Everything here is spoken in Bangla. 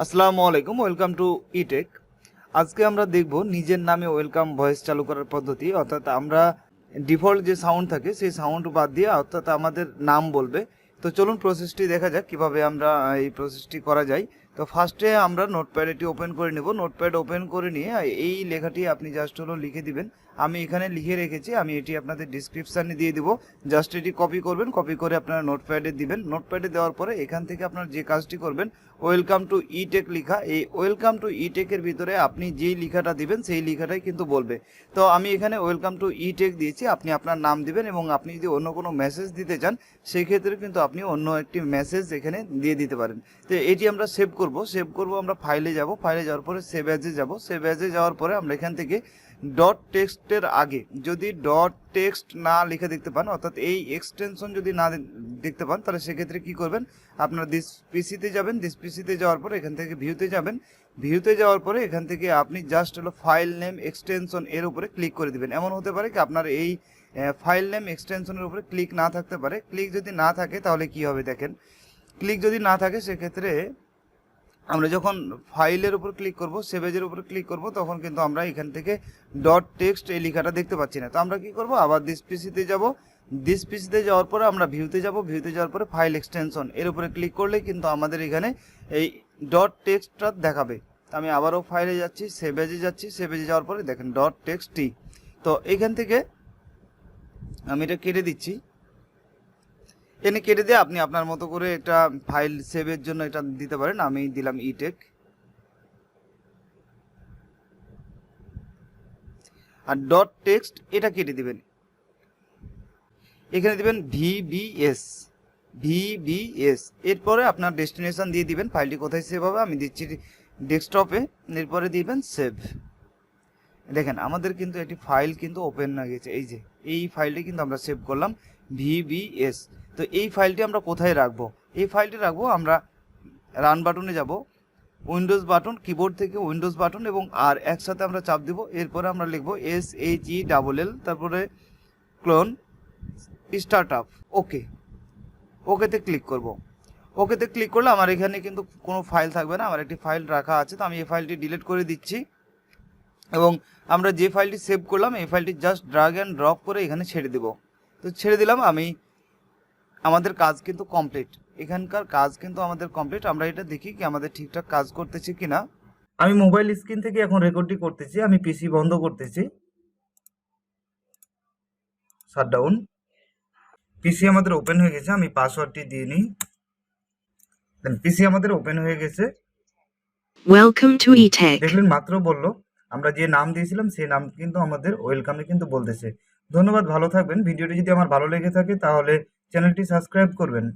আসসালামু আলাইকুম, ওয়েলকাম টু ইটেক। আজকে আমরা দেখব নিজের নামে ওয়েলকাম ভয়েস চালু করার পদ্ধতি। অর্থাৎ আমরা ডিফল্ট যে সাউন্ড থাকে সেই সাউন্ড বাদ দিয়ে অর্থাৎ আমাদের নাম বলবে। তো চলুন প্রসেসটি দেখা যাক কিভাবে আমরা এই প্রসেসটি করা যায়। তো ফার্স্টে আমরা নোটপ্যাড এটি ওপেন করে নেব। নোটপ্যাড ওপেন করে নিয়ে এই লেখাটি আপনি জাস্ট হলো লিখে দিবেন। আমি এখানে লিখে রেখেছি, আমি এটি আপনাদের ডিসক্রিপশানে দিয়ে দিব। জাস্ট এটি কপি করবেন, কপি করে আপনারা নোটপ্যাডে দিবেন। নোটপ্যাডে দেওয়ার পরে এখান থেকে আপনারা যে কাজটি করবেন, ওয়েলকাম টু ইটেক লিখা, এই ওয়েলকাম টু ইটেকের ভিতরে আপনি যেই লেখাটা দিবেন সেই লেখাটাই কিন্তু বলবে। তো আমি এখানে ওয়েলকাম টু ইটেক দিয়েছি, আপনি আপনার নাম দিবেন এবং আপনি যদি অন্য কোনো মেসেজ দিতে চান সেই ক্ষেত্রে কিন্তু আপনি অন্য একটি মেসেজ এখানে দিয়ে দিতে পারেন। তো এটি আমরা সেভ করব, আমরা ফাইলে যাব, ফাইলে যাওয়ার পরে সেভ অ্যাজে যাব। সেভ অ্যাজে যাওয়ার পরে আমরা এখান থেকে ডট টেক্সটের আগে যদি ডট টেক্সট না লিখে দেখতে পান, অর্থাৎ এই এক্সটেনশন যদি না দেখতে পান, তাহলে সেক্ষেত্রে কি করবেন, আপনার দিস পিসিতে যাবেন। দিস পিসিতে যাওয়ার পরে এখান থেকে ভিউতে যাবেন। ভিউতে যাওয়ার পরে এখান থেকে আপনি জাস্ট হলো ফাইল নেম এক্সটেনশন এর উপরে ক্লিক করে দিবেন। এমন হতে পারে কি আপনার এই ফাইল নেম এক্সটেনশনের উপরে ক্লিক না থাকতে পারে। ক্লিক যদি না থাকে তাহলে কি হবে দেখেন, ক্লিক যদি না থাকে সেক্ষেত্রে আমরা যখন ফাইলের উপর ক্লিক করব, সেভেজের উপর ক্লিক করব, তখন কিন্তু আমরা এখান থেকে ডট টেক্সট এই লেখাটা দেখতে পাচ্ছি না। তো আমরা কি করব, আবার দিস পিসিতে যাব। দিস পিসিতে যাওয়ার পরে আমরা ভিউতে যাব। ভিউতে যাওয়ার পরে ফাইল এক্সটেনশন এর উপরে ক্লিক করলে কিন্তু আমাদের এখানে এই ডট টেক্সটটা দেখাবে। আমি আবারও ফাইলে যাচ্ছি, সেভেজে যাচ্ছি। সেভেজে যাওয়ার পরে দেখেন ডট টেক্সট টি। তো এখান থেকে আমি এটা কেটে দিচ্ছি। এনে কেটে দিয়ে আপনি আপনার মতো করে একটা ফাইল সেভের জন্য এটা দিতে পারেন। আমি দিলাম ইটেক। আর ডট টেক্সট এটা কেটে দিবেন, এখানে দিবেন ভিবিএস। এরপরে আপনার ডেস্টিনেশন দিয়ে দিবেন, ফাইলটি কোথায় সেভ হবে। আমি দিচ্ছি ডেস্কটপে, এরপরে দিবেন সেভ। দেখেন আমাদের কিন্তু একটি ফাইল কিন্তু ওপেন হয়ে গেছে। এই যে এই ফাইলটি কিন্তু আমরা সেভ করলাম ভিবিএস। তো এই ফাইলটি আমরা কোথায় রাখবো, এই ফাইলটি রাখবো আমরা রান বাটনে যাব, উইন্ডোজ বাটন, কিবোর্ড থেকে উইন্ডোজ বাটন এবং আর একসাথে আমরা চাপ দিব। এরপরে আমরা লিখবো SHELL, তারপরে ক্লোন স্টার্ট আপ। ওকেতে ক্লিক করব। ওকেতে ক্লিক করলে আমার এখানে কিন্তু কোনো ফাইল থাকবে না, আমার একটি ফাইল রাখা আছে। তো আমি এই ফাইলটি ডিলিট করে দিচ্ছি এবং আমরা যে ফাইলটি সেভ করলাম এই ফাইলটি জাস্ট ড্রাগ অ্যান্ড ড্রপ করে এখানে ছেড়ে দেব। তো ছেড়ে দিলাম। আমাদের কাজ কিন্তু কমপ্লিট, এখানকার কাজ কিন্তু আমাদের কমপ্লিট। আমরা এটা দেখি কি আমাদের ঠিকঠাক কাজ করতেছি কিনা। আমি মোবাইল স্ক্রিন থেকে এখন রেকর্ডটি করতেছি, আমি পিসি বন্ধ করতেছি, শাটডাউন। পিসি আমাদের ওপেন হয়ে গেছে, আমি পাসওয়ার্ডটি দিয়ে নিই। পিসি আমাদের ওপেন হয়ে গেছে। Welcome to eTech। দেখলেন মাত্র বললো, আমরা যে নাম দিয়েছিলাম সেই নাম কিন্তু আমাদের ওয়েলকামে কিন্তু বলতেছে। ধন্যবাদ, ভালো থাকবেন। ভিডিওটি যদি আমার ভালো লেগে থাকে তাহলে চ্যানেলটি সাবস্ক্রাইব করবেন।